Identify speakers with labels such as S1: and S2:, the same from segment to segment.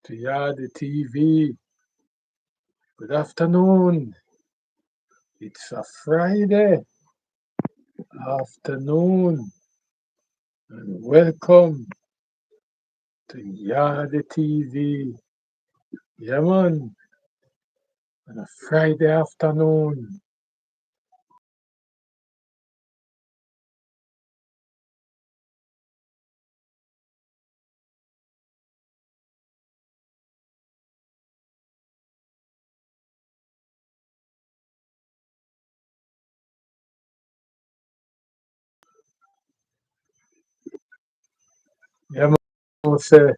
S1: via the TV. Good afternoon. It's a Friday afternoon, and welcome to the TV. Yeah, man, on a Friday afternoon. Yeah, man, say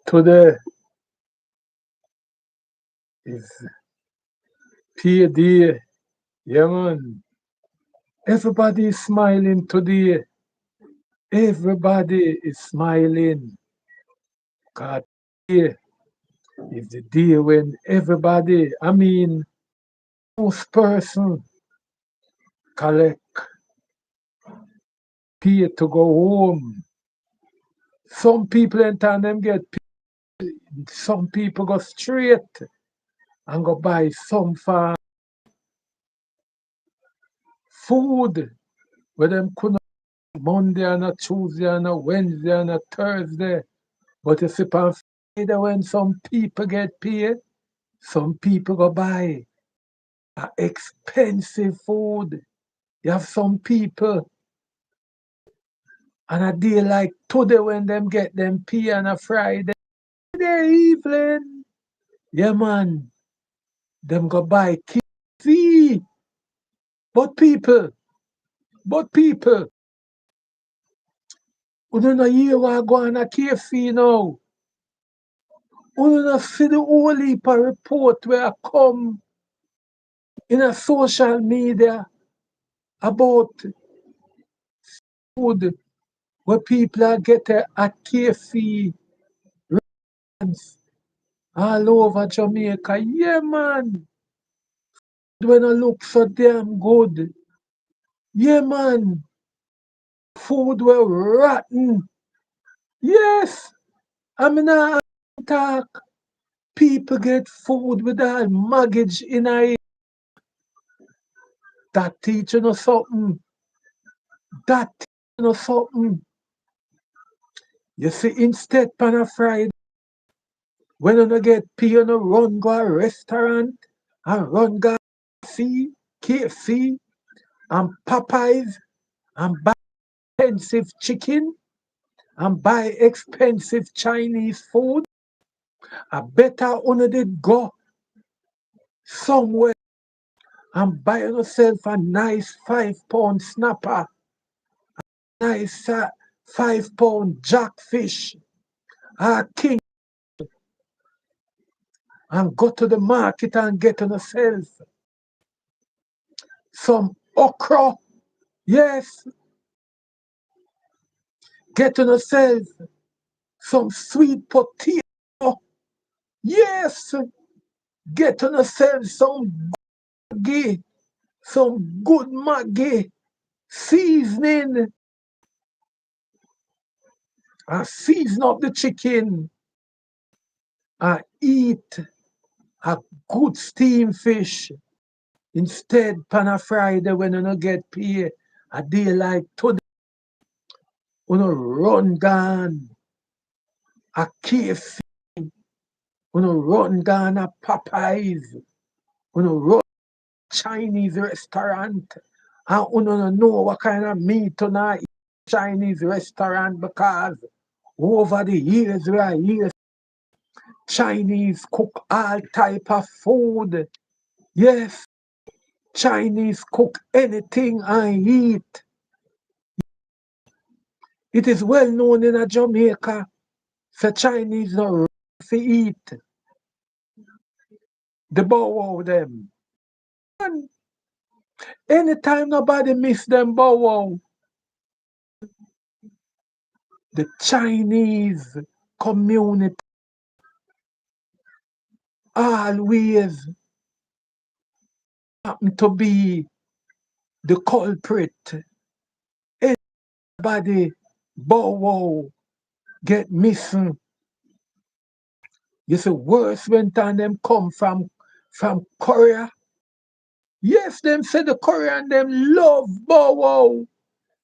S1: today is payday. Yeah, man. Everybody is smiling today. Everybody is smiling. God, today is the day when everybody, most person collect pay to go home. Some people in town them get paid. Some people go straight and go buy some for food where them couldn't Monday and a Tuesday and a Wednesday and a Thursday. But you see on Friday when some people get paid, some people go buy a expensive food. You have some people on a day like today when them get them pay on a Friday evening. Yeah man, them go buy KFC. But people, but people, we don't know hear what go on a KFC now. We don't know see the whole heap of report where come in a social media about food where people are getting at KFC restaurants all over Jamaica. Yeah man, when I look so damn good. Yeah man, food were rotten. Yes, I mean I talk. People get food with all mortgage in it. That teaching us something. That teaching us something. You see, instead pan a Friday, when you get pay, you run go a restaurant and run go KFC, KFC and Popeyes and buy expensive chicken and buy expensive Chinese food. I better on did go somewhere and buy yourself a nice £5 snapper, nice £5 jackfish, king, and go to the market and get on yourself some okra. Yes, get on yourself some sweet potato. Yes, get on yourself some maggi, some good maggi seasoning, and season up the chicken and eat a good steamed fish. Instead, pan a Friday when you no get paid, a day like today, you no run down a KFC, you no run down a Popeyes, you no run Chinese restaurant, and you no know what kind of meat you no eat Chinese restaurant because over the years we are here Chinese cook all type of food. Yes, Chinese cook anything I eat. It is well known in a Jamaica, the Chinese no to eat the bow wow them. And anytime nobody miss them bow wow, the Chinese community always happen to be the culprit. Anybody bow wow. get missing. You see, worse when time them come from Korea. Yes, them say the Korean them love bow wow.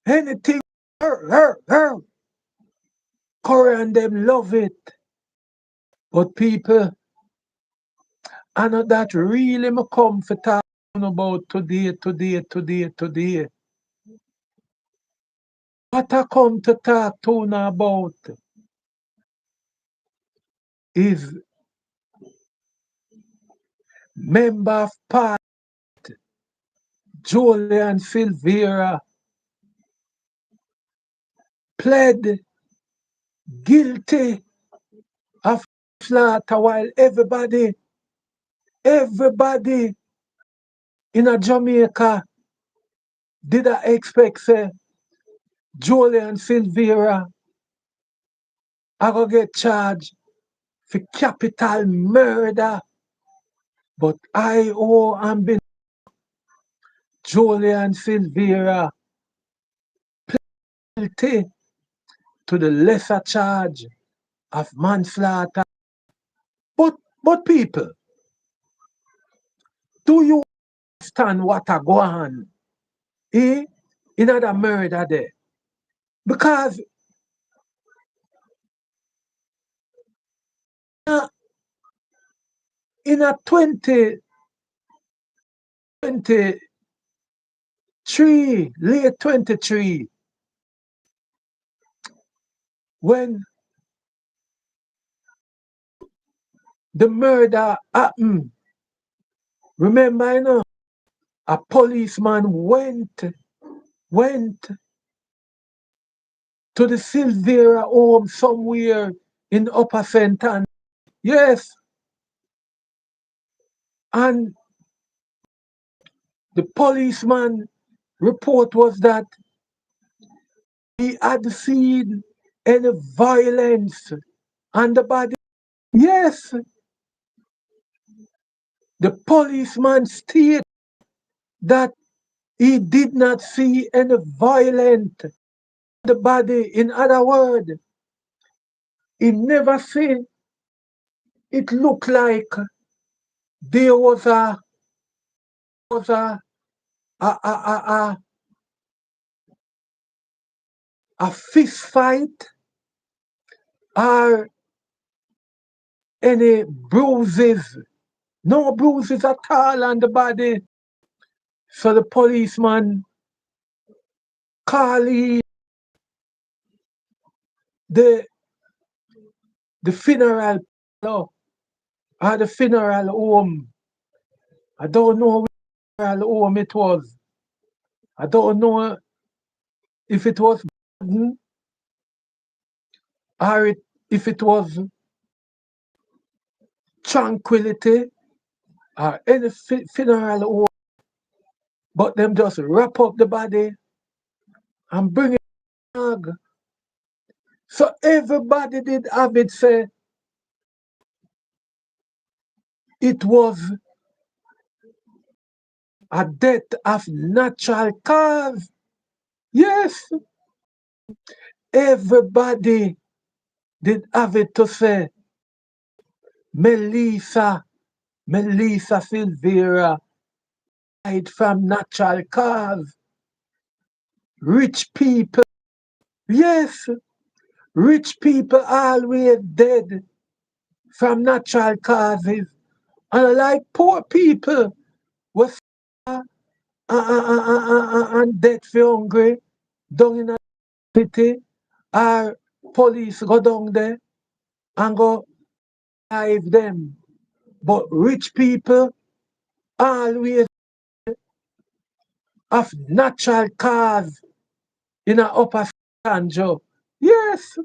S1: Anything her. Korean them love it. But people, I know that really me come for talking about today. What I come to talk to now about is member of Parliament Julian Silvera pled guilty of slaughter while everybody in a Jamaica did I expect say Julian Silvera I go get charged for capital murder. But I'm been Julian Silvera guilty to the lesser charge of manslaughter. But people, do you understand what a go on? In other murder there? Because uh, in a 2023, late 23, when the murder happened, remember, a policeman went to the Silvera home somewhere in Upper St. Anne. Yes, and the policeman report was that he had seen any violence on the body. Yes, the policeman stated that he did not see any violence on the body. In other words, he never seen it looked like there was a, a, a, a, a fist fight or any bruises. No bruises at all on the body. So the policeman called in the the funeral parlor or the funeral home. I don't know which funeral home it was. I don't know if it was Gordon or if it was Tranquility or any funeral home. But them just wrap up the body and bring it back. So everybody did have it say it was a death of natural cause. Yes, everybody did have it to say Melissa, Melissa Silvera died from natural cause. Rich people, yes, rich people always dead from natural causes. And like poor people was and dead for hungry down in a city, our police go down there and go dive them. But rich people always have natural cause in a upper Sanjo. Yes,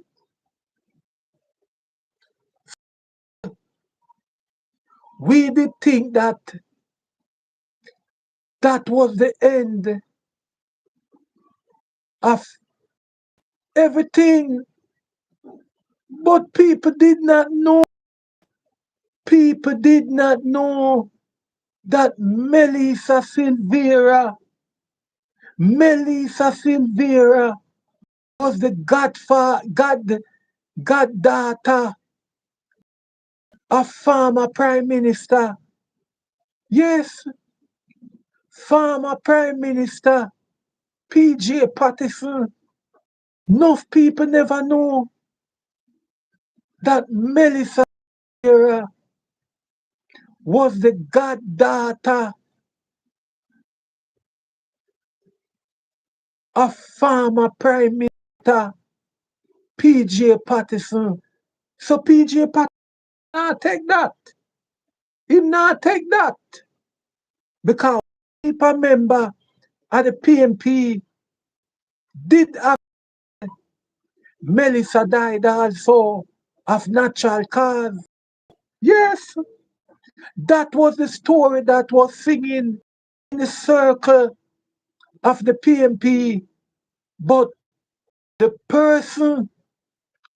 S1: we did think that that was the end of everything. But people did not know that Melissa Silvera was the godfather, goddaughter of former Prime Minister. Yes, former Prime Minister P.J. Patterson. Enough people never know that Melissa was the goddaughter of former Prime Minister P.J. Patterson. So P.J. Patterson not take that. He not take that. Because people member of the PMP did have Melissa died also of natural cause. Yes, that was the story that was singing in the circle of the PMP. But the person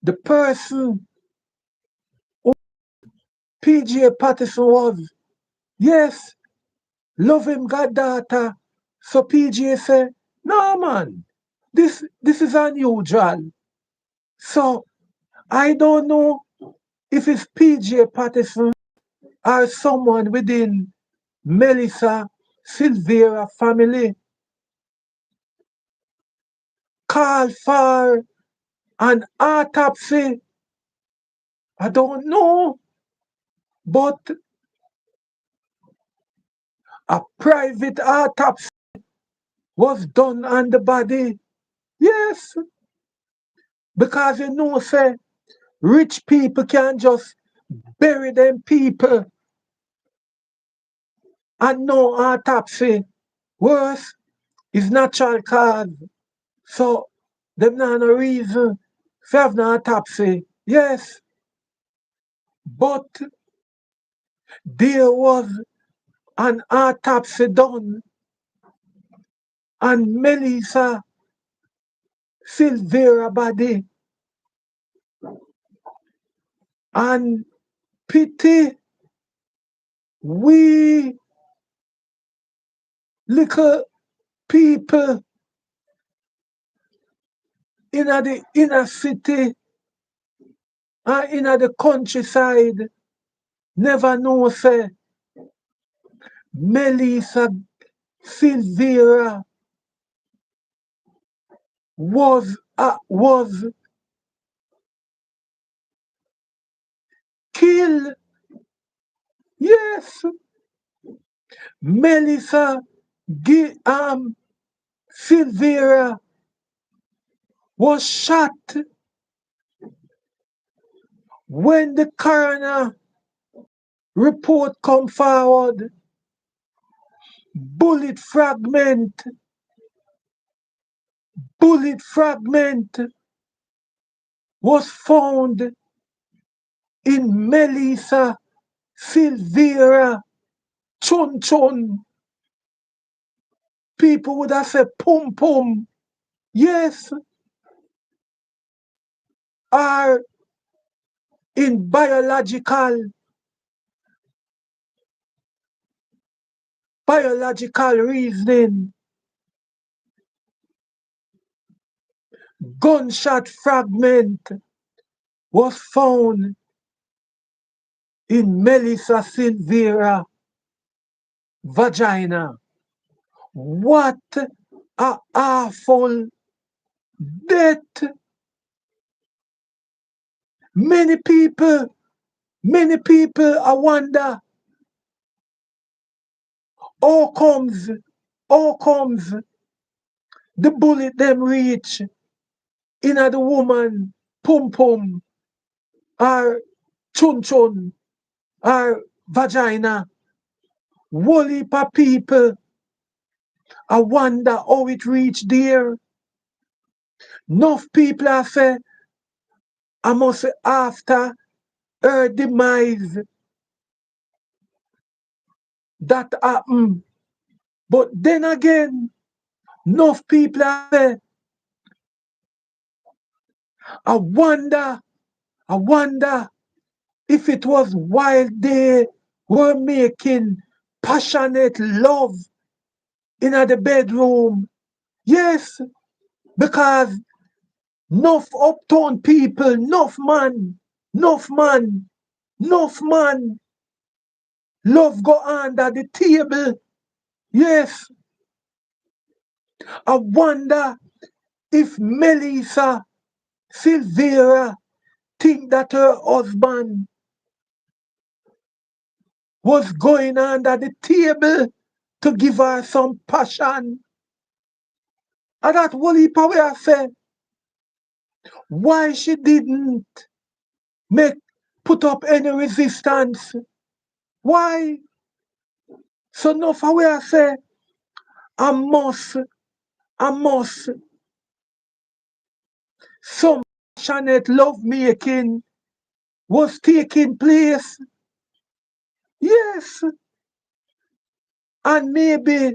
S1: who PJ Patterson was, yes, love him goddaughter. So PJ said, no man, this is unusual. So I don't know if it's PJ Patterson or someone within Melissa Silvera family call for an autopsy. I don't know, but a private autopsy was done on the body. Yes, because you know, say, rich people can just bury them people and no autopsy. Worse is natural cause. So, them not no reason to have no autopsy. Yes, but there was an autopsy done on Melissa Silvera body and pity we little people in the inner city and in the countryside never know say Melissa Silvera was killed. Yes, Melissa Silvera was shot when the coroner report come forward. Bullet fragment, bullet fragment was found in Melissa Silvera chun chun. People would have said pum pum. Yes, are in biological reasoning. Gunshot fragment was found in Melissa Silvera vagina. What a awful death. Many people I wonder how comes the bullet them reach in the woman pum pum or chun chun or vagina. Whole heap of people I wonder how it reached there. Enough people I say I must say after her demise that happened. But then again, enough people I say I wonder if it was while they were making passionate love in the bedroom. Yes, because Enough uptown people, enough man, enough man, enough man. Love go under the table. Yes, I wonder if Melissa Silvera think that her husband was going under the table to give her some passion. And that whole heap of way I say, why she didn't make put up any resistance? Why? So no for where I say, I must, I must, some passionate love making was taking place. Yes, and maybe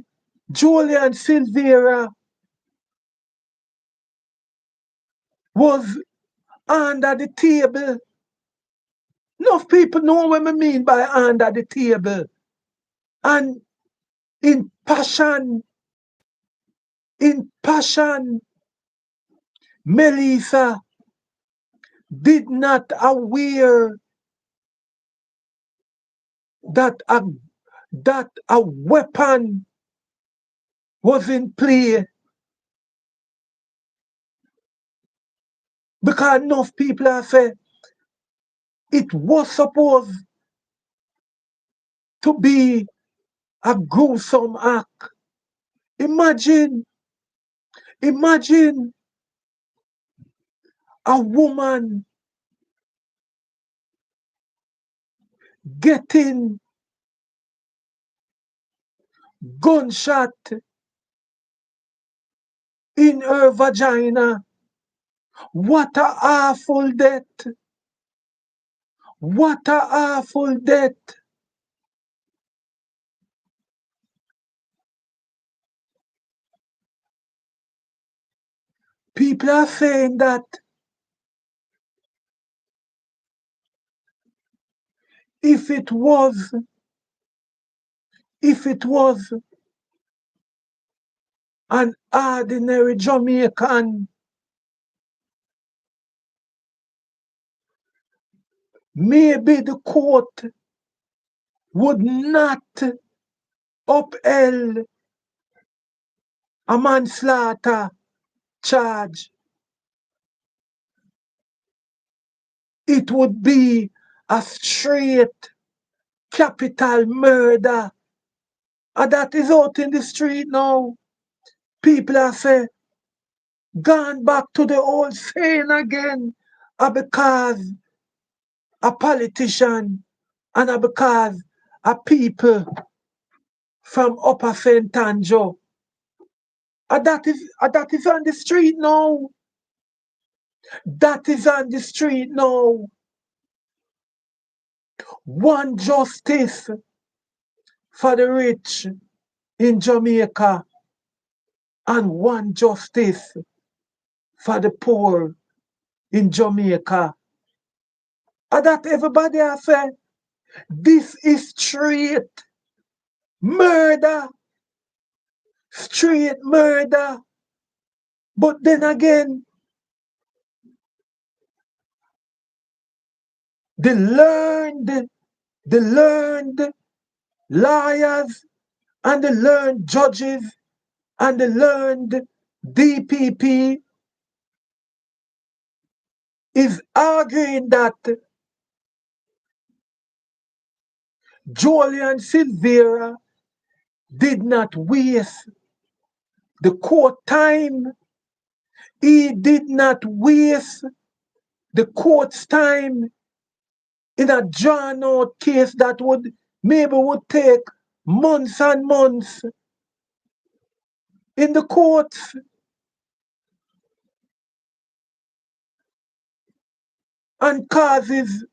S1: Julia and Silvera was under the table. Enough people know what I mean by under the table. And in passion, Melissa did not aware that a weapon was in play. Because enough people have said it was supposed to be a gruesome act. Imagine, imagine a woman getting gunshot in her vagina. What a awful death. What a awful death. People are saying that if it was, if it was an ordinary Jamaican, maybe the court would not upheld a manslaughter charge. It would be a straight capital murder. And that is out in the street now. People are saying, gone back to the old saying again. Because a politician and because a people from Upper St. Anjo. That is on the street now. That is on the street now. One justice for the rich in Jamaica and one justice for the poor in Jamaica. And that everybody has said, this is straight murder. Straight murder. But then again, the learned lawyers and the learned judges and the learned DPP is arguing that Julian Silvera did not waste the court time. He did not waste the court's time in a drawn out case that would take months and months in the courts. And causes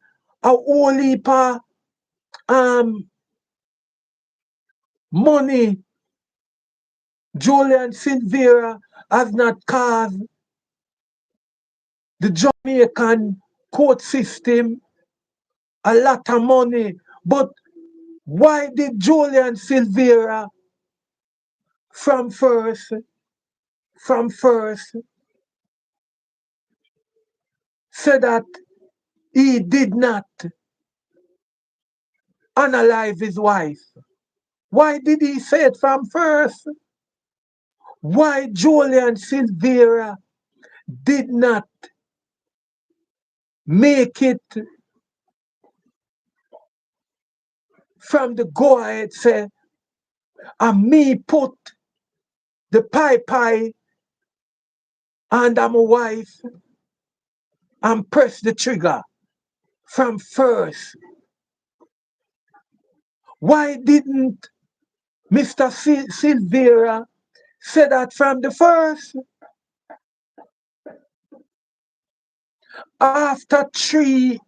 S1: a whole heap of money. Julian Silvera has not caused the Jamaican court system a lot of money. But why did Julian Silvera from first said that he did not unalive his wife? Why did he say it from first? Why Julia and Silvera did not make it from the go ahead say, and me put the pie under my wife and press the trigger from first? Why didn't Mr. Silvera say that from the first? After 3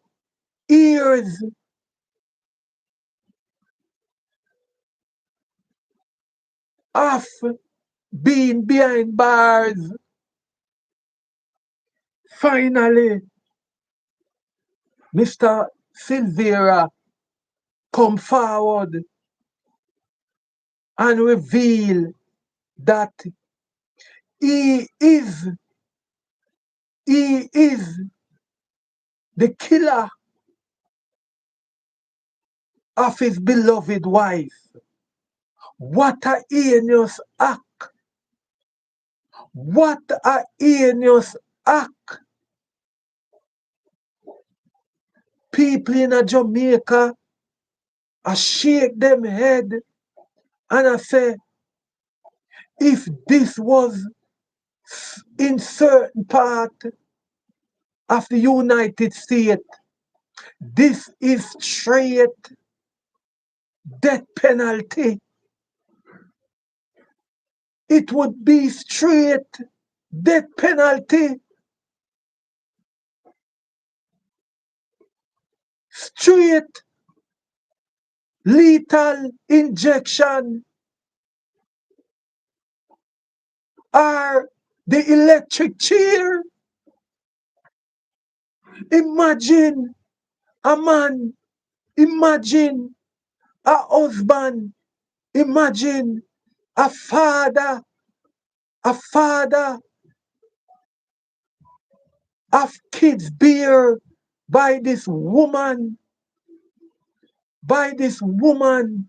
S1: years of being behind bars, finally Mr. Silvera come forward and reveal that he is he is the killer of his beloved wife. What a heinous act! What a heinous act! People in Jamaica I shake them head and I say, if this was in certain part of the United States, this is straight death penalty. It would be straight death penalty, straight lethal injection, or the electric chair. Imagine a man, imagine a husband, imagine a father of kids bear by this woman, by this woman,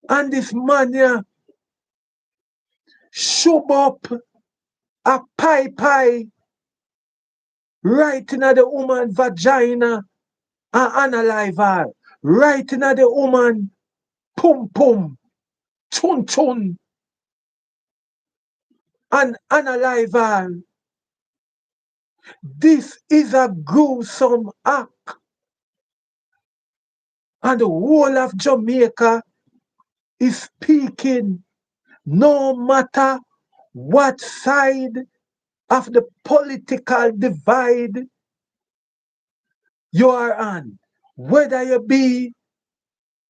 S1: and this man here shove up a pie right in the woman vagina and unalive her, right in the woman pum pum, chun chun, and unalive her. This is a gruesome act, and the whole of Jamaica is speaking, no matter what side of the political divide you are on, whether you be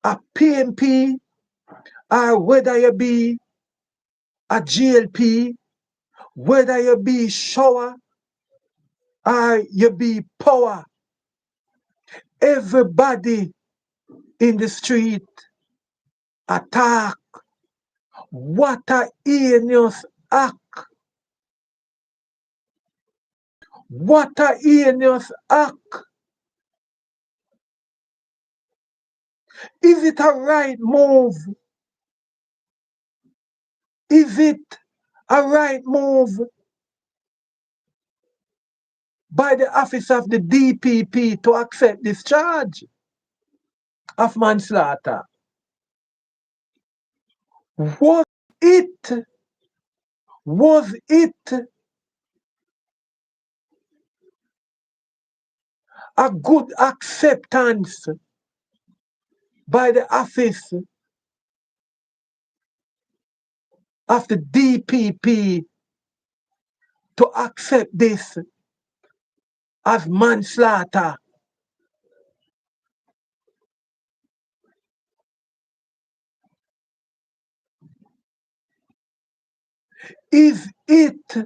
S1: a PMP or whether you be a GLP, whether you be shower or you be power, everybody in the street attack. What a heinous act. What a heinous act. Is it a right move? Is it a right move by the office of the DPP to accept this charge of manslaughter? Was it, was it a good acceptance by the office of the DPP to accept this as manslaughter? Is it,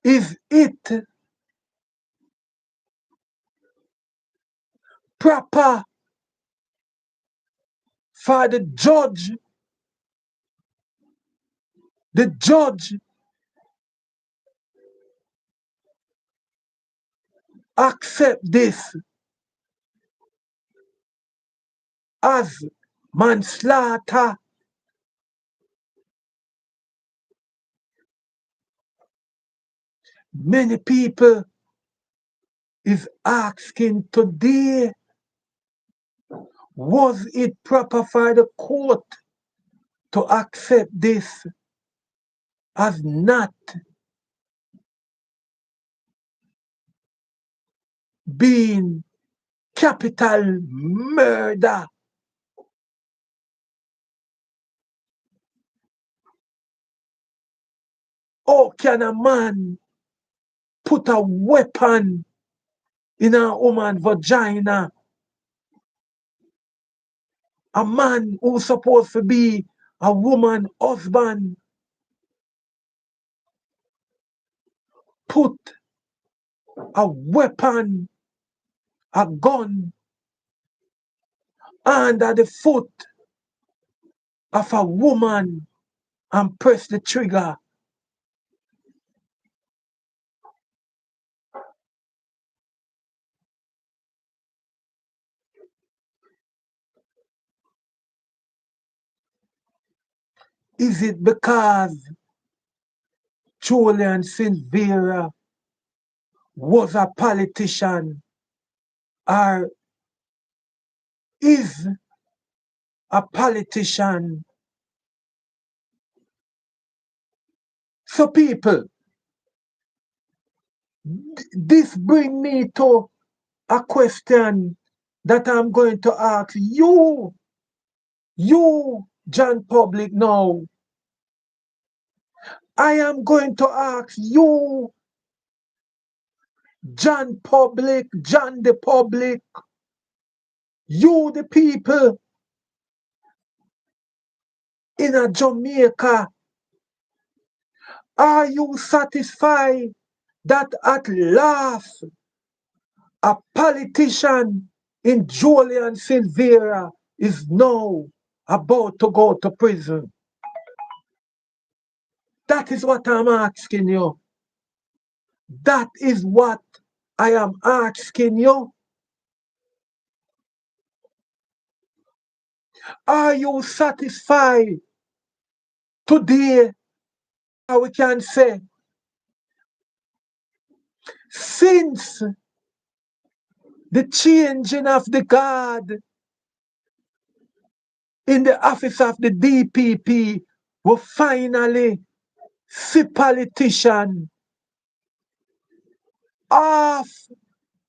S1: is it proper for the judge, the judge accept this as manslaughter. Many people is asking today, was it proper for the court to accept this as not being capital murder? How can a man put a weapon in a woman's vagina? A man who's supposed to be a woman's husband put a weapon, a gun, under the foot of a woman and press the trigger. Is it because Julian Silvera was a politician, or is a politician? So people, this brings me to a question that I'm going to ask you, John Public, now. I am going to ask you, John Public, John the Public, you the people in a Jamaica, are you satisfied that at last a politician in Julian Silvera is now about to go to prison? That is what I'm asking you. That is what I am asking you. Are you satisfied today? We can say, since the changing of the guard in the office of the DPP, we finally see politician off.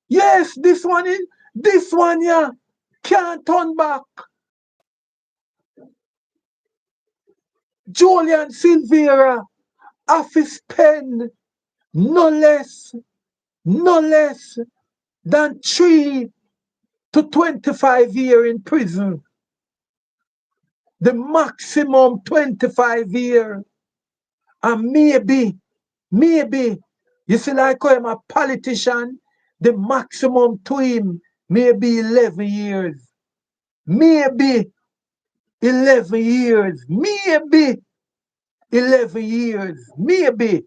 S1: Yes, this one, yeah, can't turn back. Julian Silvera, office pen, no less than 3 to 25 years in prison. The maximum 25 years. And maybe, you see, like I'm a politician, the maximum to him may be 11 years. Maybe 11 years. Maybe 11 years. Maybe.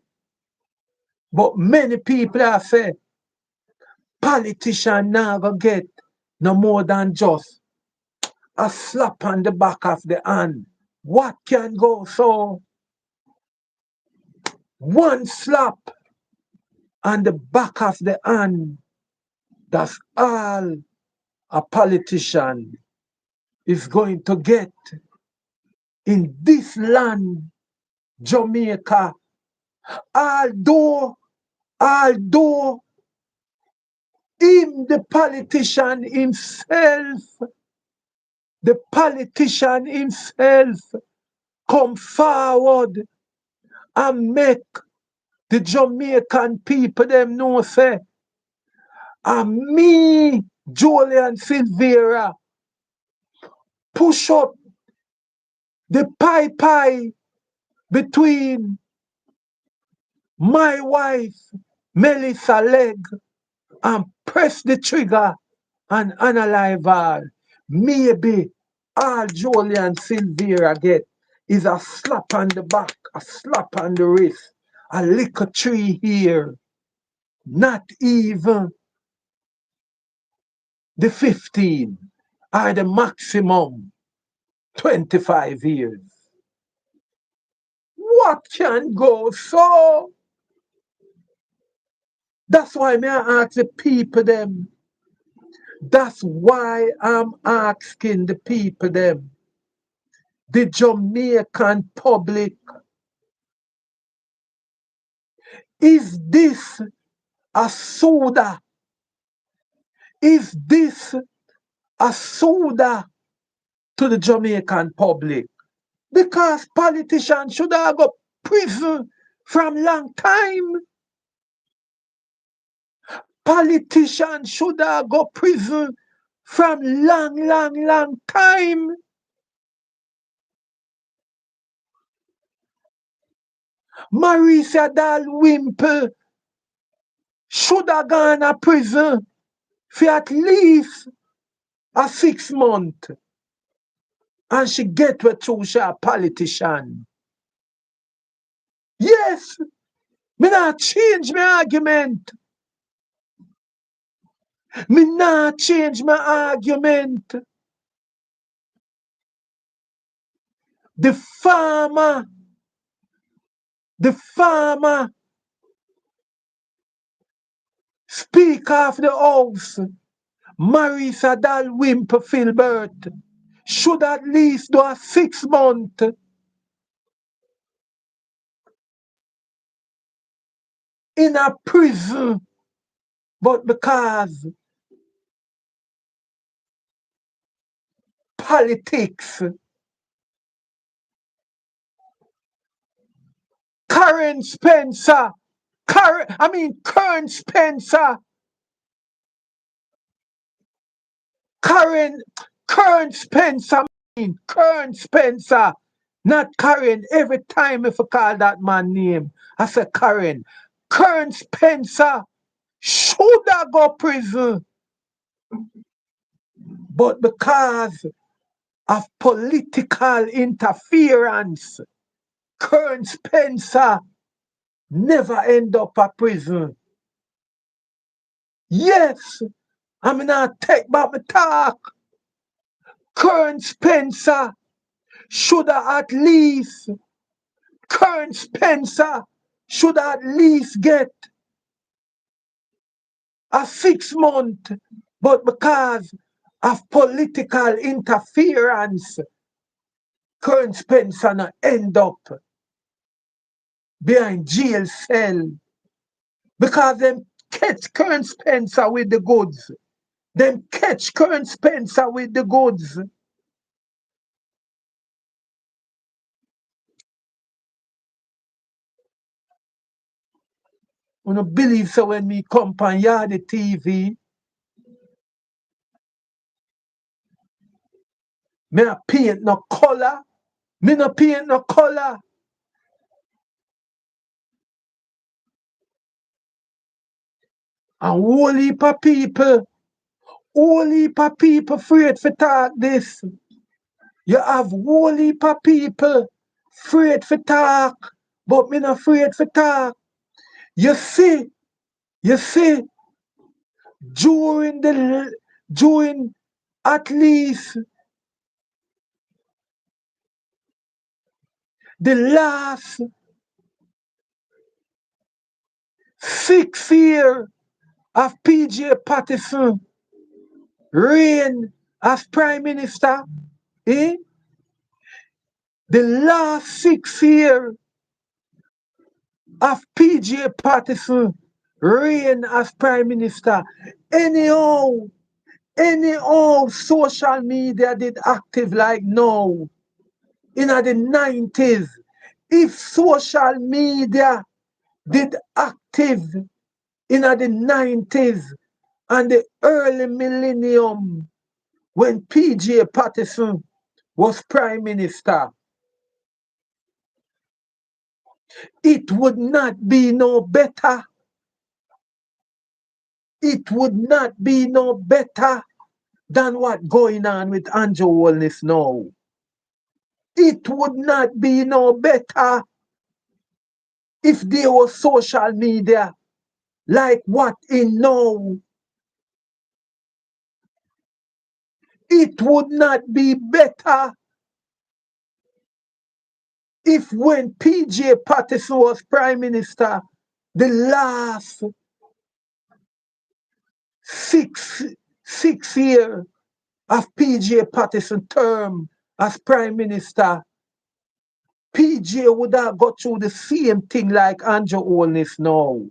S1: But many people have said, politician now gonna get no more than just a slap on the back of the hand. What can go so? One slap on the back of the hand, that's all a politician is going to get in this land, Jamaica. Although him, the politician himself come forward and make the Jamaican people them know say, and me, Julian Silvera, push up the pie between my wife, Melissa leg, and press the trigger and analyze her. Maybe all Julian Silvera get is a slap on the back a slap on the wrist, a liquor tree here, not even the 15 or the maximum 25 years. What can go so? That's why me I ask the people them. That's why I'm asking the people them. The Jamaican public, is this a soda? Is this a soda to the Jamaican public? Because politicians should have go prison from long time. Politicians should have go prison from long time. Marisa Dal Wimple should have gone to prison for at least a 6 month. And she get with through she a politician. Yes, me not change my argument. Me not change my argument. The farmer, Speaker of the House, Marisa Dal Wimple Filbert, should at least do a 6 month in a prison. But because politics, Karen Spencer, Karen Spencer, Karen, Karen Spencer, Karen Spencer, not Karen. Every time if I call that man name, I say Karen. Karen Spencer should have go prison. But because of political interference, Kern Spencer never end up a prison. Yes, I'm not take back my talk. Kern Spencer should have at least, Kern Spencer should at least get a 6 month, but because of political interference, Kern Spencer not end up behind jail cell because them catch Kern Spencer with the goods. Them catch Kern Spencer with the goods. You don't believe so when me come on the TV, me not paint no color. Me no paint no color. And whole heap of people afraid to talk this. You have whole heap of people afraid to talk, but me not afraid to talk. You see, during at least the last 6 years of PJ Patterson reign as Prime Minister, eh? The last 6 years of PJ Patterson reign as Prime Minister. Anyhow, social media did active like now. In the 90s, if social media did active in the 90s and the early millennium when PJ Patterson was Prime Minister, it would not be no better. It would not be no better than what going on with Andrew Holness now. It would not be no better. If there was social media like what in now, it would not be better if when PJ Patterson was Prime Minister, the last six year of PJ Patterson term as Prime Minister, PJ would have got through the same thing like Andrew Holness now.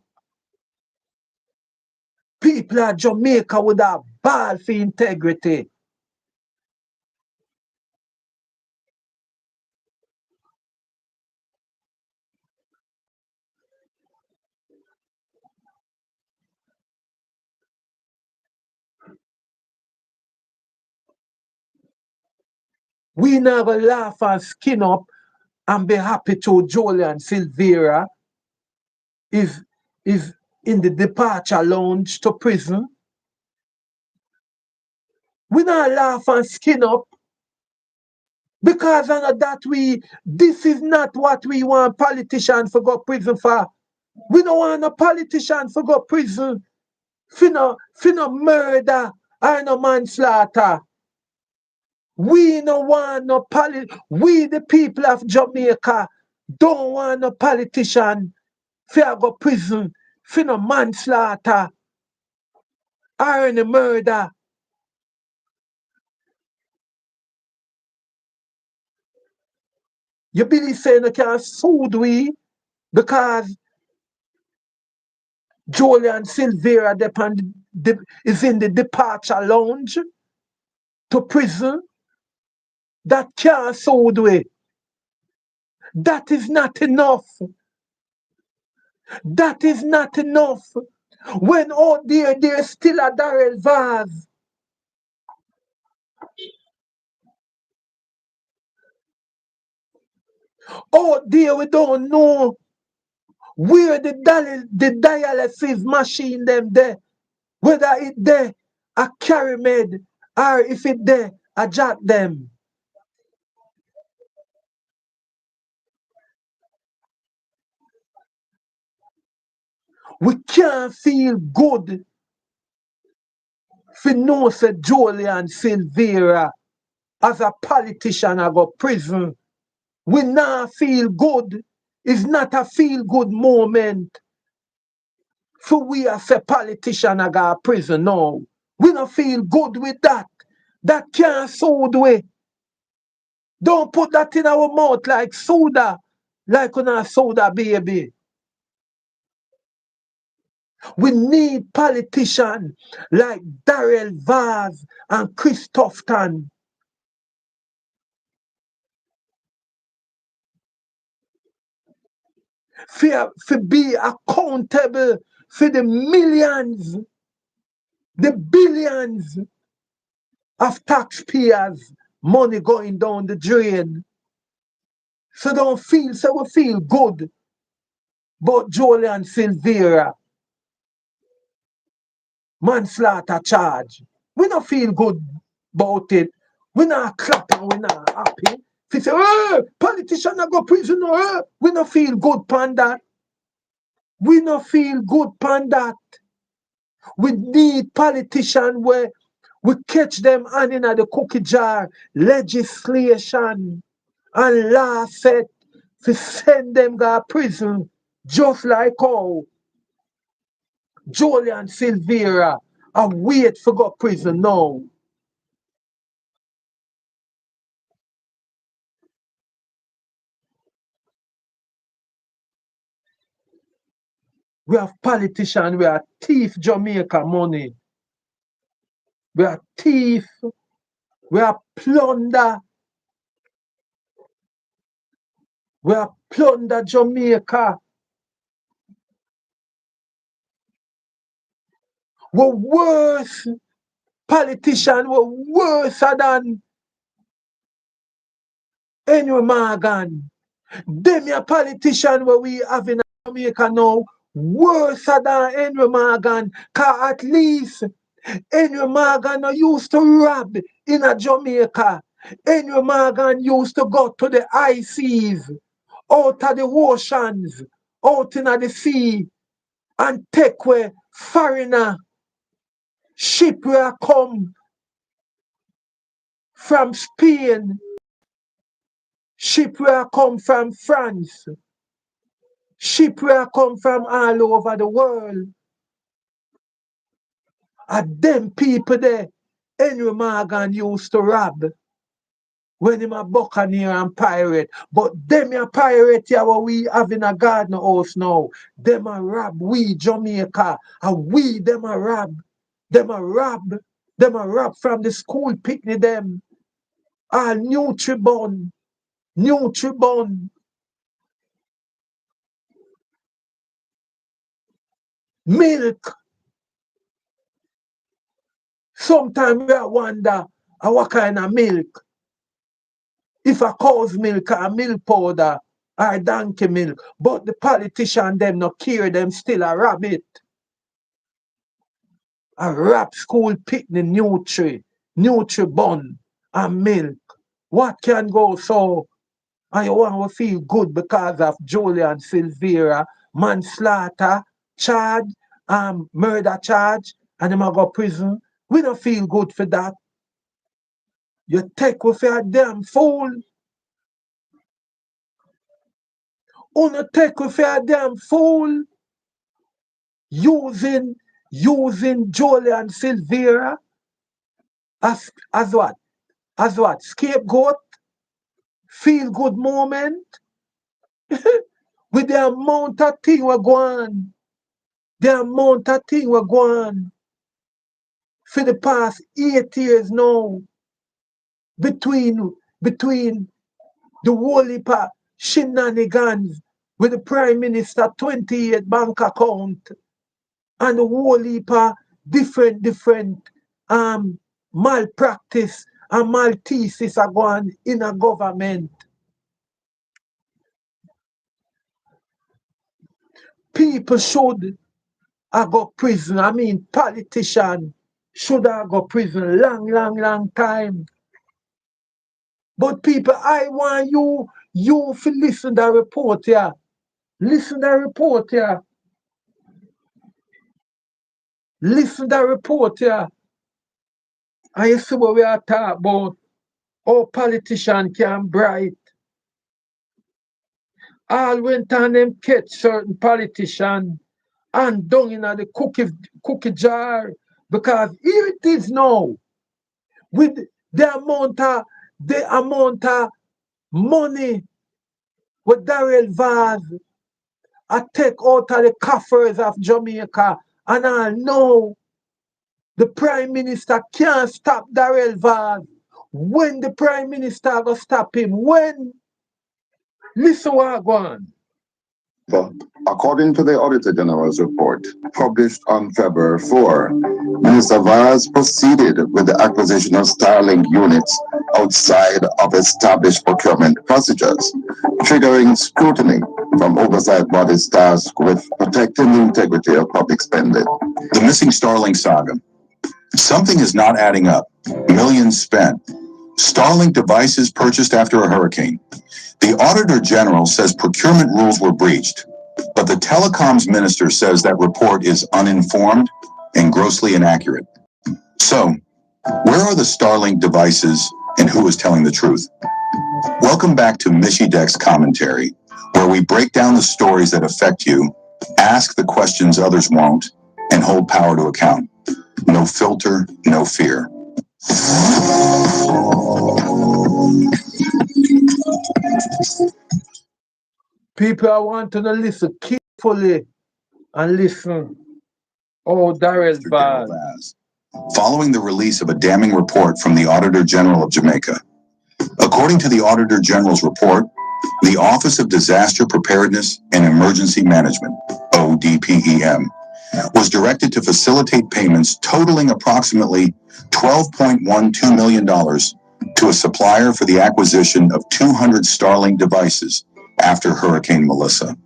S1: People at Jamaica would have ball for integrity. We never laugh and skin up and be happy to Julian Silvera is in the departure lounge to prison. We not laugh and skin up because of that this is not what we want politicians to go prison for. We don't want a politician to go prison for no murder or no manslaughter. We no want no we the people of Jamaica don't want no politician for go prison for no manslaughter or any murder. You believe saying you can sue we because Julian Silvera is in the departure lounge to prison? That can't sue we. That is not enough. That is not enough. When out there's still a Darrell Vaz. Out there we don't know where the dialysis machine them there. Whether it there a carry med or if it there a jack them. We can't feel good for no say Julian Silvera as a politician I go prison. We not feel good. It's not a feel good moment for we as a politician I go prison now. We don't feel good with that. That can't soothe we. Don't put that in our mouth like soda, like on a soda baby. We need politicians like Darrell Vaz and Christopherton. For be accountable for the millions, the billions of taxpayers' money going down the drain. So don't feel, so we feel good about Julian Silvera manslaughter charge. We don't feel good about it. We not clapping, we not happy. If you say, oh, politician not go prison, oh, we not feel good pan that. We not feel good pan that. We need politicians where we catch them hand in the cookie jar, legislation and law set to send them to prison just like how Julian Silvera and wait for go prison now. We have politicians, we are thief Jamaica money. We are thief, we are plunder. We are plunder Jamaica. We're worse politicians, we're worse than Henry Morgan. Them your politician where we have in Jamaica now, worse than Henry Morgan. Cause at least Henry Morgan used to rob in a Jamaica. Henry Morgan used to go to the high seas, out of the oceans, out in the sea and take away foreigner ship where come from Spain, ship where come from France, ship where come from all over the world. And them people there, Henry Morgan used to rob when him a buccaneer and pirate. But them a pirate here what we have in a garden house now. Them a rob we Jamaica. And we them a rob. Them a rob. Them a rob from the school picnic them. All Nutribun. Nutribun. Milk. Sometimes we wonder what kind of milk. If a cow's milk or milk powder or donkey milk. But the politician them no care, them still a rabbit. A rap school picnic Nutribun and milk. What can go so? And you want to feel good because of Julian Silvera manslaughter charge, murder charge, and them a go prison. We don't feel good for that. You take with your damn fool. Una take with your damn fool. Using Julian Silvera as what? As what? Scapegoat? Feel good moment? With the amount of thing we're going, the amount of thing we're going for the past 8 years now between the whole heap of shenanigans with the Prime Minister 28 bank account and the whole heap of different malpractice and malthesis are going in a government. People should have go prison. I mean, politicians should have go prison long time. But people, I want you to listen to the report here. Listen to the report here. Listen to the report here. And you see what we are talking about. How politicians can bright. All went on them catch certain politicians and down in the cookie jar. Because here it is now. With the amount of money with Darrell Vaz I take out of the coffers of Jamaica, and I know the Prime Minister can't stop Darrell Vaz. When the Prime Minister will stop him? When? Listen what I go on.
S2: According to the Auditor General's report, published on February 4, Minister Vaz proceeded with the acquisition of Starlink units outside of established procurement procedures, triggering scrutiny from oversight bodies tasked with protecting the integrity of public spending.
S3: The missing Starlink saga. Something is not adding up. Millions spent. Starlink devices purchased after a hurricane. The Auditor General says procurement rules were breached, but the telecoms minister says that report is uninformed and grossly inaccurate. So, where are the Starlink devices and who is telling the truth? Welcome back to Mishi Deck's Commentary, where we break down the stories that affect you, ask the questions others won't, and hold power to account. No filter, no fear.
S1: People, I want to listen carefully and listen. Oh, Darrell Vaz.
S3: Following the release of a damning report from the Auditor General of Jamaica. According to the Auditor General's report, the Office of Disaster Preparedness and Emergency Management, ODPEM, was directed to facilitate payments totaling approximately $12.12 million to a supplier for the acquisition of 200 Starlink devices after Hurricane Melissa.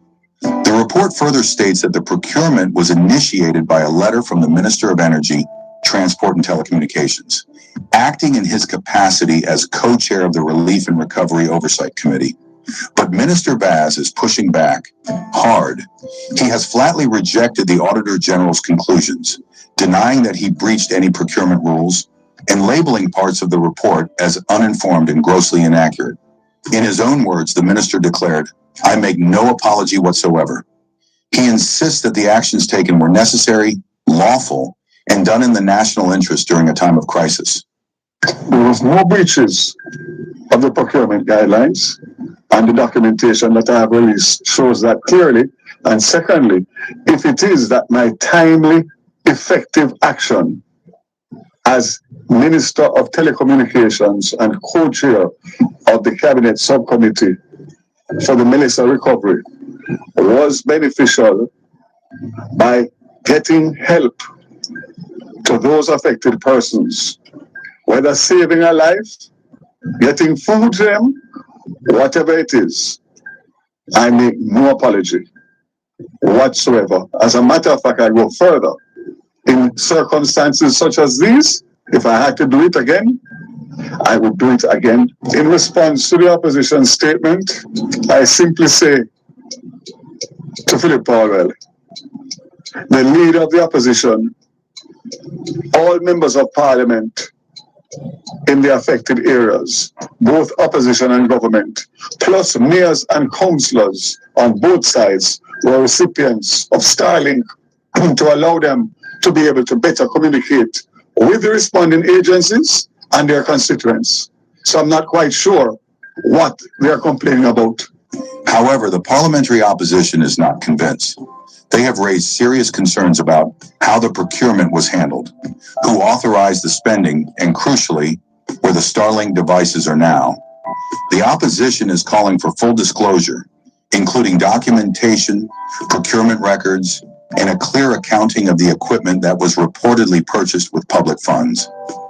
S3: The report further states that the procurement was initiated by a letter from the Minister of Energy, Transport and Telecommunications, acting in his capacity as co-chair of the Relief and Recovery Oversight Committee. But Minister Baz is pushing back hard. He has flatly rejected the Auditor General's conclusions, denying that he breached any procurement rules and labeling parts of the report as uninformed and grossly inaccurate. In his own words, the minister declared, "I make no apology whatsoever." He insists that the actions taken were necessary, lawful, and done in the national interest during a time of crisis.
S2: There was no breaches of the procurement guidelines, and the documentation that I have released shows that clearly. And secondly, if it is that my timely, effective action as Minister of Telecommunications and co-chair of the Cabinet Subcommittee for the Melissa recovery was beneficial by getting help to those affected persons, whether saving a life, getting food to them, whatever it is, I make no apology whatsoever. As a matter of fact, I go further. In circumstances such as these, if I had to do it again, I would do it again. In response to the opposition statement, I simply say to Philip Powell, the leader of the opposition, all members of parliament in the affected areas, both opposition and government, plus mayors and councillors on both sides were recipients of Starlink to allow them to be able to better communicate with the responding agencies and their constituents. So I'm not quite sure what they're complaining about.
S3: However, the parliamentary opposition is not convinced. They have raised serious concerns about how the procurement was handled, who authorized the spending, and crucially, where the Starlink devices are now. The opposition is calling for full disclosure, including documentation, procurement records, and a clear accounting of the equipment that was reportedly purchased with public funds.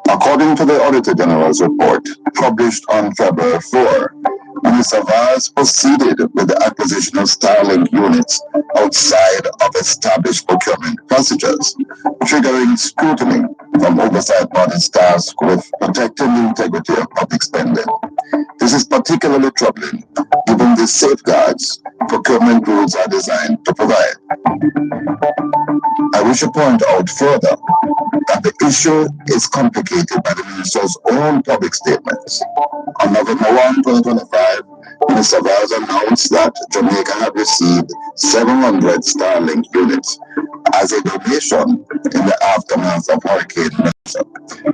S2: According to the Auditor General's report published on February 4, Minister Vaz proceeded with the acquisition of Starlink units outside of established procurement procedures, triggering scrutiny from oversight bodies tasked with protecting the integrity of public spending. This is particularly troubling given the safeguards procurement rules are designed to provide. I wish to point out further that the issue is complicated by the minister's own public statements. On November 1, 2025, Minister Vaz announced that Jamaica had received 700 Starlink units as a donation in the aftermath of Hurricane Melissa,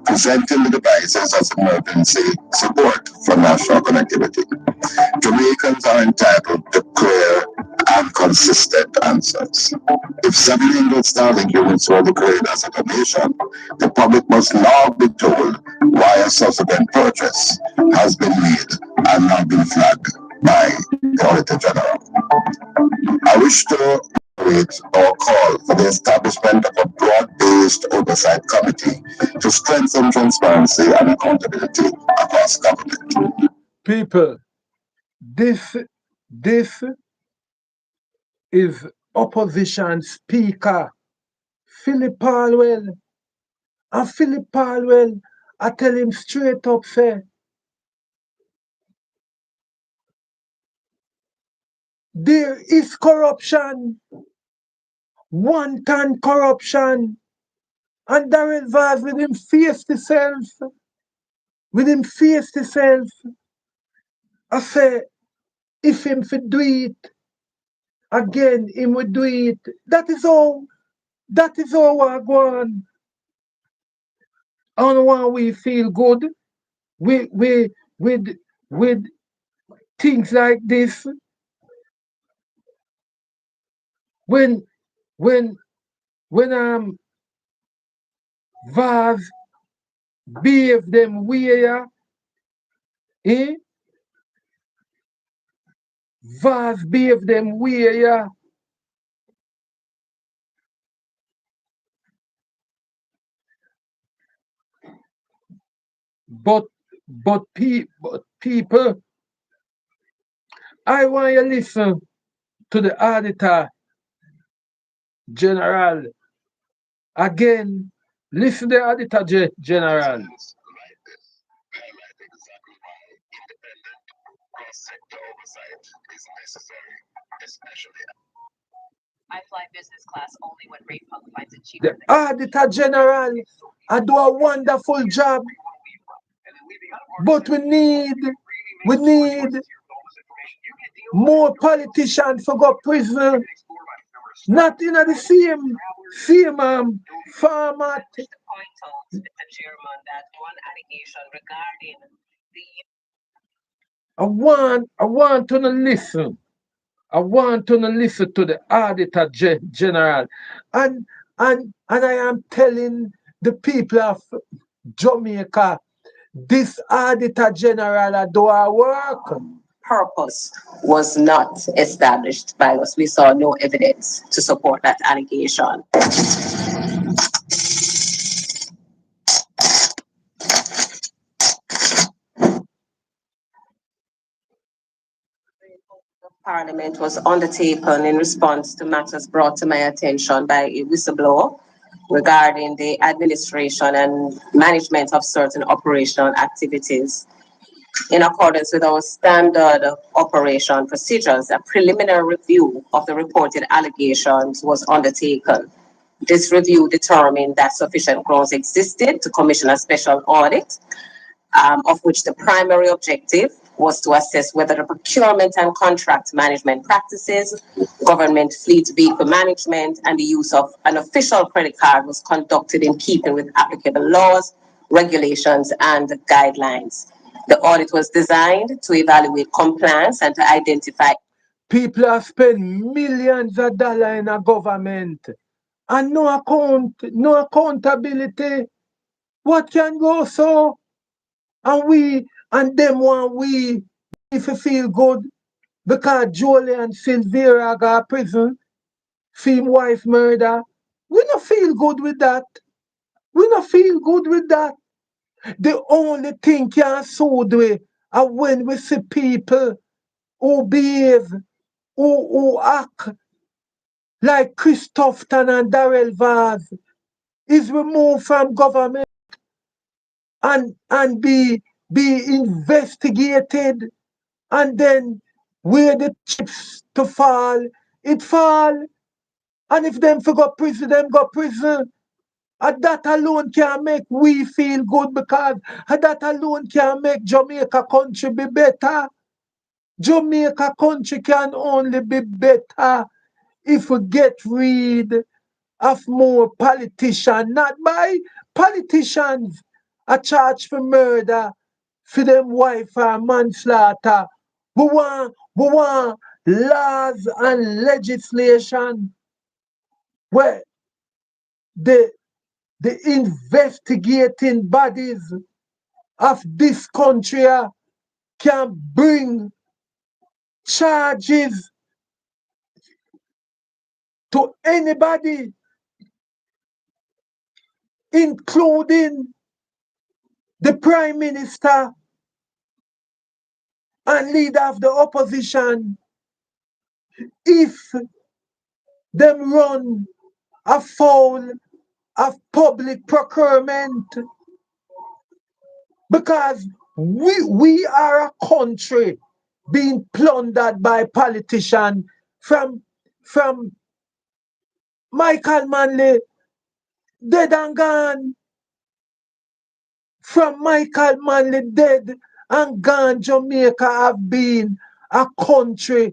S2: presenting the devices as emergency support for national connectivity. Jamaicans are entitled to clear and consistent answers. If 700 Starlink units were declared as a donation, the public must now be told why a subsequent purchase has been made and not been flagged by the Auditor General. I wish to reiterate our call for the establishment of a broad-based oversight committee to strengthen transparency and accountability across government.
S1: People, this is opposition speaker Philip Palwell. And Philip Palwell, I tell him straight up, say, there is corruption, wanton corruption, and Darren Vaz with him face the self, I say, if him fi do it again, him would do it. That is how I go on. And when we feel good, we with things like this, when when when Vaz behave them way, eh? Vaz behave them way, but but people, I want you listen to the auditor general again. Listen to the auditor general. The Auditor General I do a wonderful job, but we need more politicians to go prison, not in the same format. I want to listen. I want to listen to the Auditor General, and I am telling the people of Jamaica, this Auditor General do our work.
S4: Purpose was not established by us. We saw no evidence to support that allegation. Parliament was undertaken in response to matters brought to my attention by a whistleblower regarding the administration and management of certain operational activities. In accordance with our standard operation procedures, a preliminary review of the reported allegations was undertaken. This review determined that sufficient grounds existed to commission a special audit, of which the primary objective was to assess whether the procurement and contract management practices, government fleet vehicle management, and the use of an official credit card was conducted in keeping with applicable laws, regulations, and guidelines. The audit was designed to evaluate compliance and to identify.
S1: People have spent millions of dollars in a government and no accountability. What can go so? And them want we if you feel good because Jolie and Sylvia got prison for him wife murder. We not feel good with that. We not feel good with that. The only thing can soothe we are when we see people who behave, who act like Christopherton and Darrell Vaz is removed from government and be investigated, and then where the chips to fall, it fall. And if them for go prison, them go prison. And that alone can make we feel good because that alone can make Jamaica country be better. Jamaica country can only be better if we get rid of more politicians, not by politicians are charged for murder, for them wife or manslaughter. We want laws and legislation where the investigating bodies of this country can bring charges to anybody, including the Prime Minister and leader of the opposition, if them run afoul of public procurement, because we are a country being plundered by politicians from Michael Manley dead and gone. From Michael Manley dead and gone, Jamaica have been a country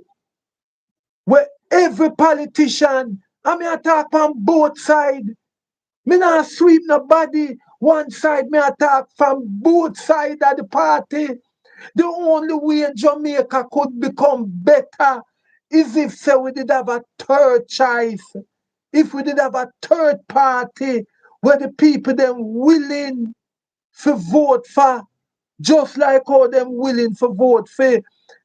S1: where every politician, I mean, I talk on both sides. Me not sweep nobody one side, me attack from both sides of the party. The only way Jamaica could become better is if say we did have a third choice. If we did have a third party where the people them willing to vote for, just like how them willing to vote for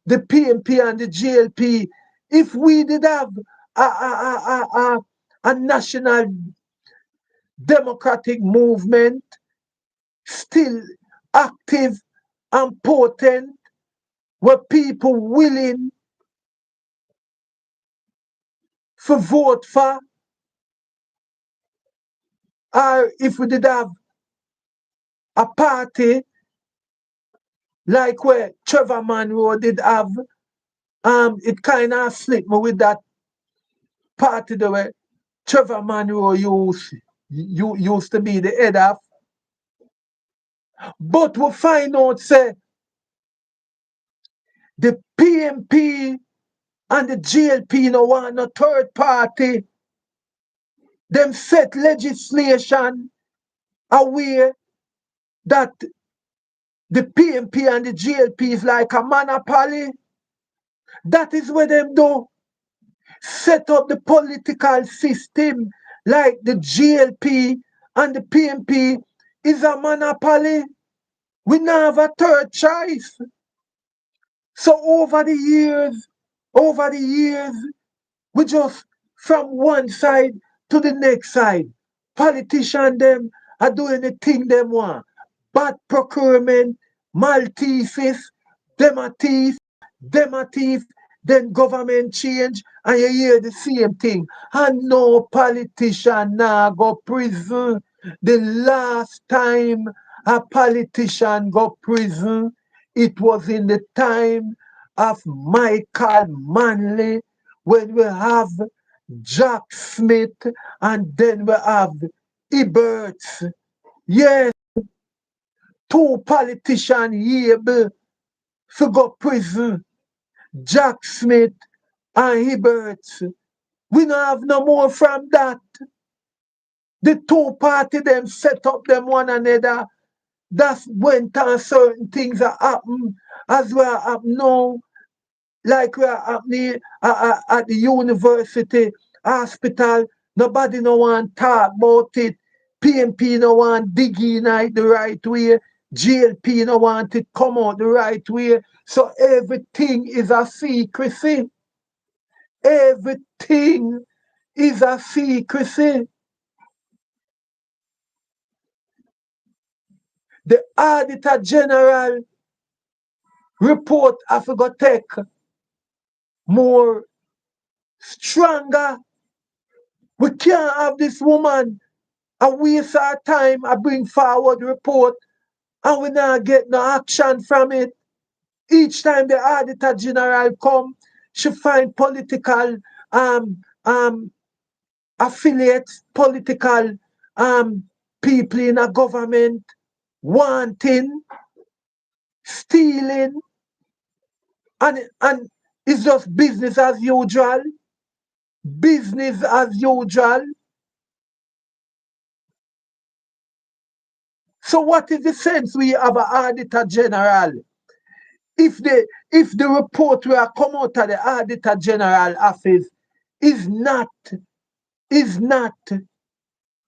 S1: the PNP and the GLP. If we did have a national democratic movement still active and potent, where people willing to vote for, or if we did have a party like where Trevor Monroe did have, it kind of slipped me with that party the way Trevor Monroe used to be the head of. But we find out say the PMP and the GLP no want no third party. Them set legislation aware that the PMP and the GLP is like a monopoly. That is what them do. Set up the political system like the GLP and the PMP is a monopoly. We now have a third choice. So over the years, we just from one side to the next side. Politicians them are doing the thing them want. Bad procurement, malfeasance, them a thief, them a thief, then government change, and you hear the same thing. And no politician now go prison. The last time a politician go prison, it was in the time of Michael Manley when we have Jack Smith and then we have Eberts. Yes, two politicians able to go prison. Jack Smith and Eberts. We don't have no more from that. The two party them set up them one another. That's when certain things are happen as well happen now. Like we are happening at the university, hospital. Nobody no want talk about it. PMP no want dig in it the right way. GLP no want it come out the right way. So everything is a secrecy. Everything is a secrecy. The Auditor General report have to go take more stronger. We can't have this woman a waste our time and bring forward report and we not get no action from it. Each time the Auditor General come, she find political um, um, affiliates, political people in a government wanting, stealing, and it's just business as usual. Business as usual. So what is the sense we have an Auditor General? If the report will come out of the Auditor General office is not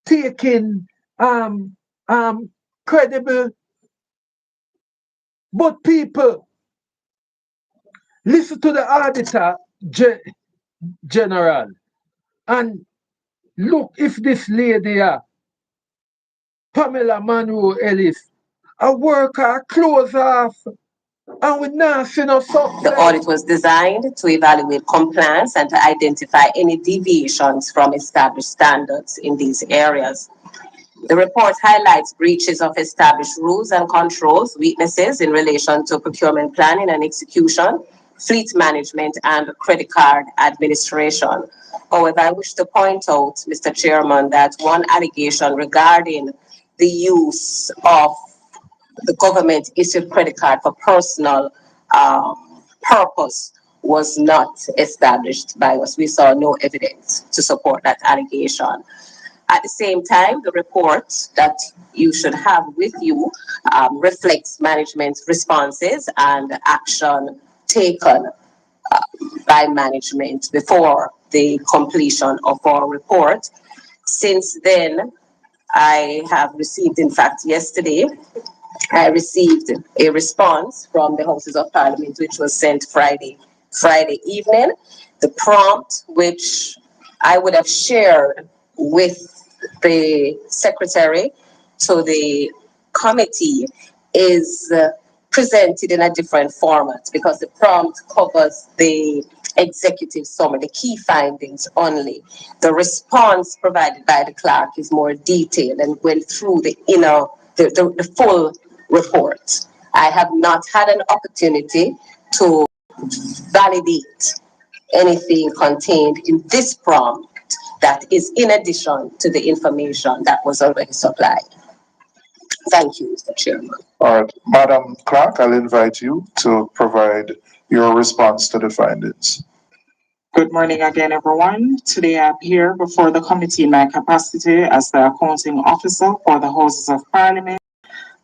S1: taken credible, but people listen to the Auditor General and look if this lady Pamela Monroe Ellis a worker close off and we not see no success.
S4: The audit was designed to evaluate compliance and to identify any deviations from established standards in these areas. The report highlights breaches of established rules and controls, weaknesses in relation to procurement planning and execution, fleet management, and credit card administration. However, I wish to point out, Mr. Chairman, that one allegation regarding the use of the government issued credit card for personal purpose was not established by us. We saw no evidence to support that allegation. At the same time, the report that you should have with you reflects management's responses and action taken by management before the completion of our report. Since then, I have received, in fact, yesterday, I received a response from the Houses of Parliament, which was sent Friday evening. The prompt, which I would have shared with the secretary to the committee, is presented in a different format because the prompt covers the executive summary, the key findings only. The response provided by the clerk is more detailed and went through the full report. I have not had an opportunity to validate anything contained in this prompt that is in addition to the information that was already supplied. Thank you, Mr. Chairman.
S5: All right, Madam Clerk, I'll invite you to provide your response to the findings.
S6: Good morning again, everyone. Today I'm here before the committee in my capacity as the accounting officer for the Houses of Parliament,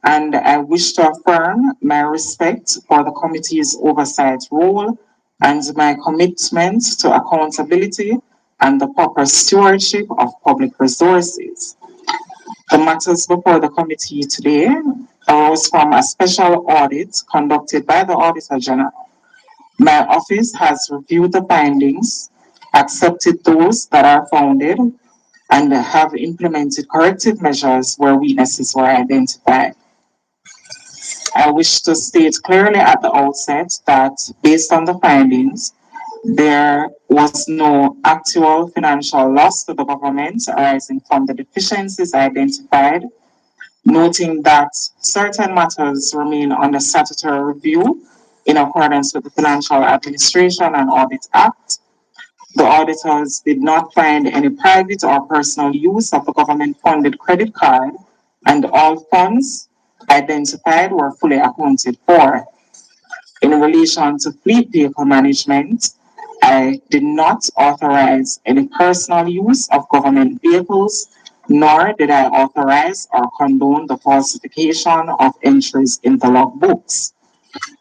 S6: and I wish to affirm my respect for the committee's oversight role and my commitment to accountability and the proper stewardship of public resources. The matters before the committee today arose from a special audit conducted by the Auditor General. My office has reviewed the findings, accepted those that are founded, and have implemented corrective measures where weaknesses were identified. I wish to state clearly at the outset that based on the findings, there was no actual financial loss to the government arising from the deficiencies identified, noting that certain matters remain under statutory review in accordance with the Financial Administration and Audit Act. The auditors did not find any private or personal use of the government-funded credit card, and all funds identified were fully accounted for. In relation to fleet vehicle management, I did not authorize any personal use of government vehicles, nor did I authorize or condone the falsification of entries in the logbooks.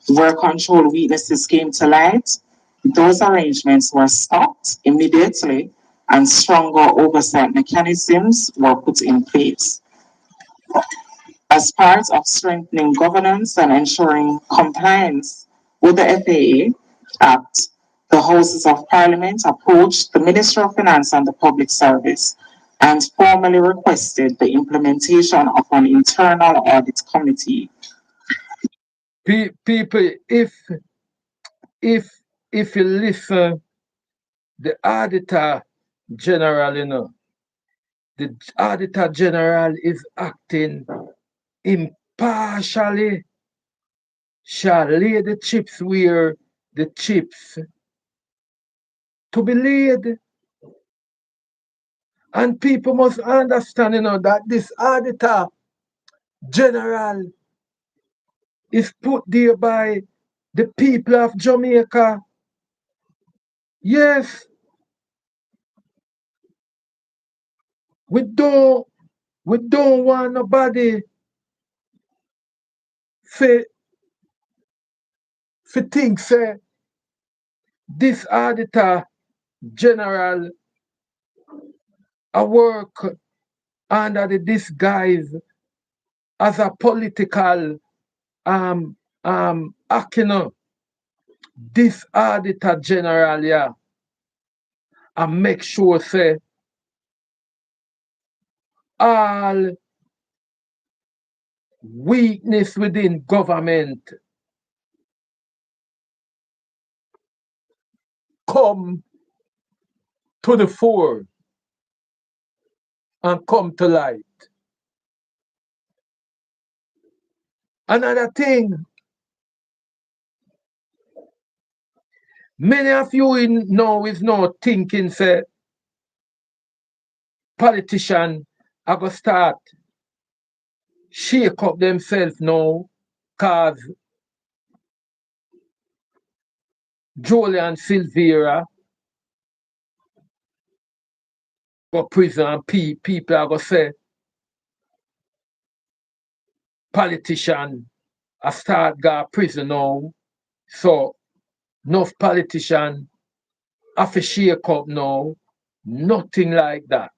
S6: Where control weaknesses came to light, those arrangements were stopped immediately and stronger oversight mechanisms were put in place. As part of strengthening governance and ensuring compliance with the FAA Act, the Houses of Parliament approached the Ministry of Finance and the Public Service and formally requested the implementation of an internal audit committee.
S1: People, if you listen, the Auditor General, the Auditor General is acting impartially, shall lay the chips where the chips to be laid. And people must understand, that this Auditor General is put there by the people of Jamaica. Yes, we don't want nobody to think say this Auditor General a work under the disguise as a political acting. This Auditor General, yeah, and make sure say all weakness within government come to the fore and come to light. Another thing, many of you know is now thinking say politician are going to start shake up themselves now cause Julian Silvera go prison and people are going to say politician are start go prison now. So enough politician have to shake up now. Nothing like that.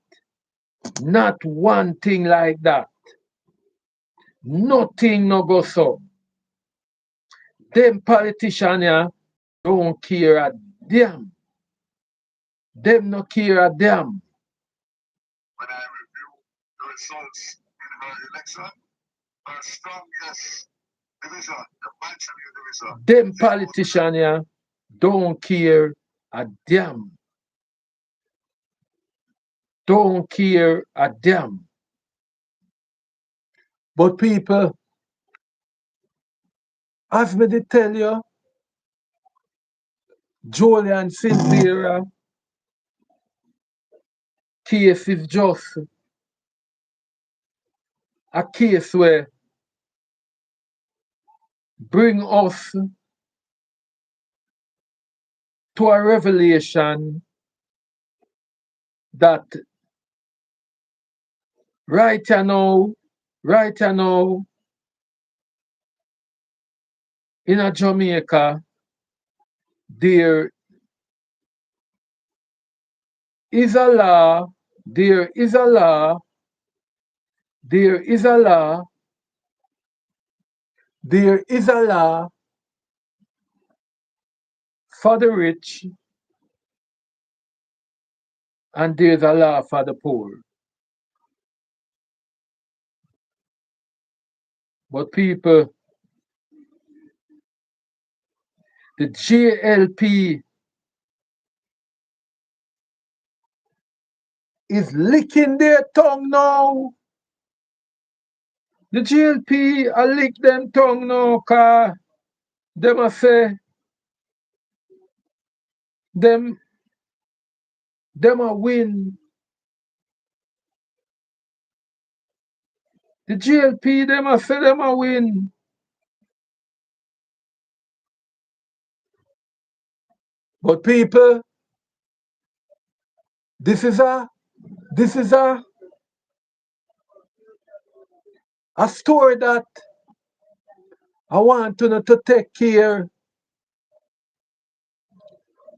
S1: Not one thing like that. Nothing no go so. Them politicians don't care a damn. Them no care a damn.
S2: When I review the results in her election, her strongest division, the Manchester division.
S1: Them politicians don't care a damn. Don't care a damn. But people, as me they tell you, Julian Silvera case is just a case where bring us to a revelation that right now, right now, in a Jamaica, there is a law, there is a law, there is a law, there is a law for the rich, and there's a law for the poor. But people, the JLP is licking their tongue now. The JLP a lick them tongue now, cause them a say them them a win. The JLP them a say them a win. But people, this is a this is a story that I want to take care.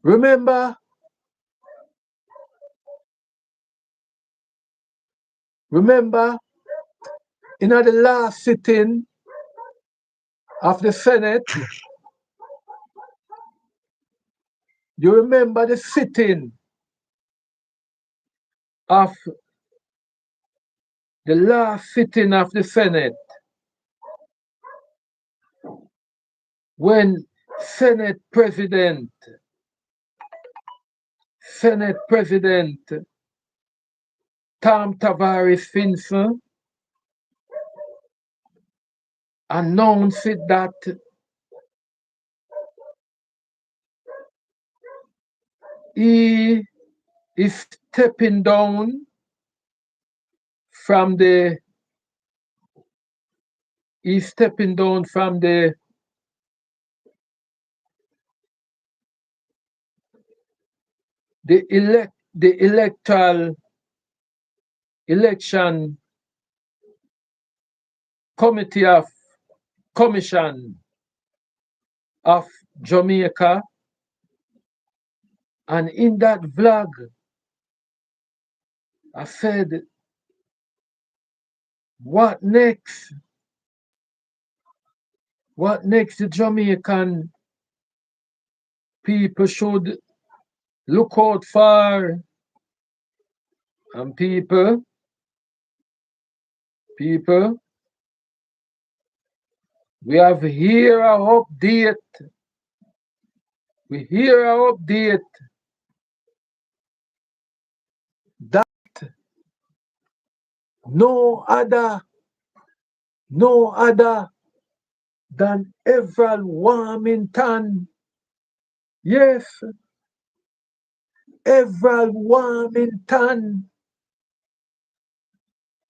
S1: Remember, remember, in the last sitting of the Senate, you remember the sitting of the last sitting of the Senate when Senate President Senate President Tom Tavares Finson announced that he is stepping down from the he's stepping down from the electoral election committee of commission of Jamaica, and in that vlog I said, what next? What next? The Jamaican people should look out for, and people, we have here a update. We hear a update that no other than Everal Warmington. Yes, Everal Warmington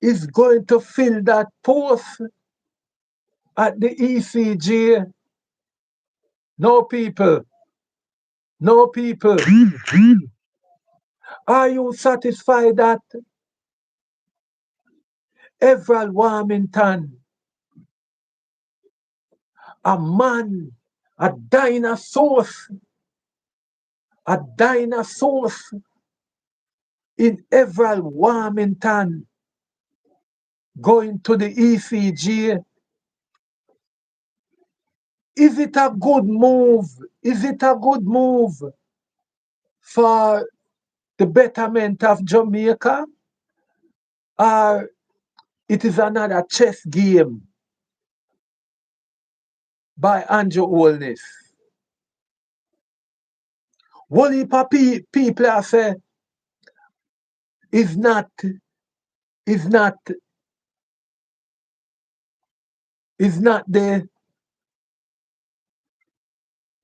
S1: is going to fill that post at the ECG. No people, no people. Are you satisfied that Everal Warmington, a man, a dinosaur in Everal Warmington going to the ECG? Is it a good move? Is it a good move for the betterment of Jamaica? Or it is another chess game by Andrew Holness? Whole heap of people are say is not is not is not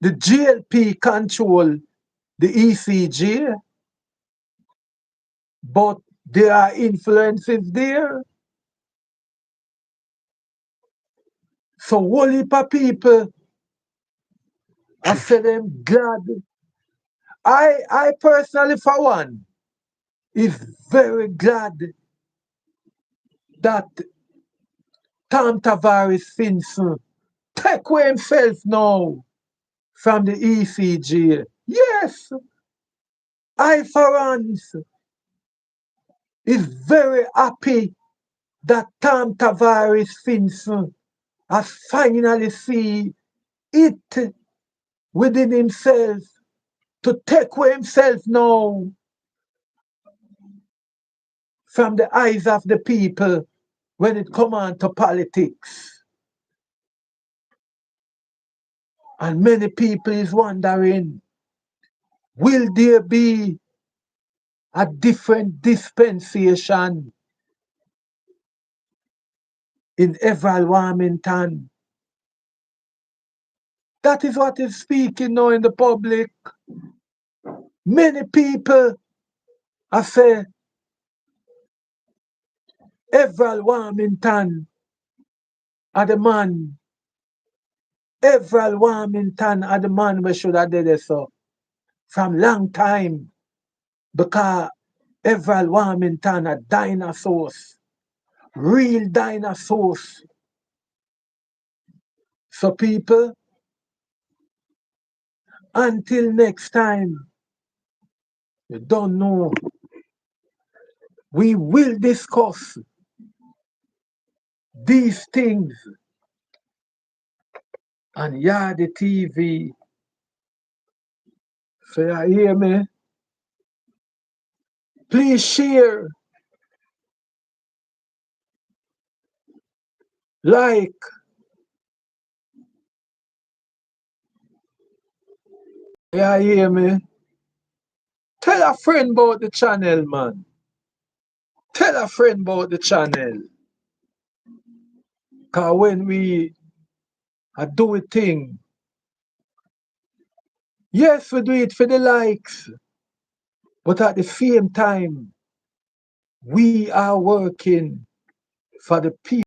S1: The GLP control the ECG, but there are influences there. So whole heap of people, I say them glad. I personally, for one, is very glad that Tom Tavares Simpson take away himself now from the ECG. Yes, I for one is very happy that Tom Tavares Simpson has finally see it within himself to take away himself now from the eyes of the people when it come on to politics. And many people is wondering, will there be a different dispensation in Everal Warmington? That is what is speaking now in the public. Many people have said, Everal Warmington are the man. Everal Warmington are the man we should have did it so from long time. Because Everal Warmington are dinosaurs. Real dinosaurs. So people, until next time, you don't know, we will discuss these things on Yardi TV. So you hear me? Please share, like, you hear me? Tell a friend about the channel, man. Tell a friend about the channel. Because when we do a thing, yes, we do it for the likes, but at the same time, we are working for the people.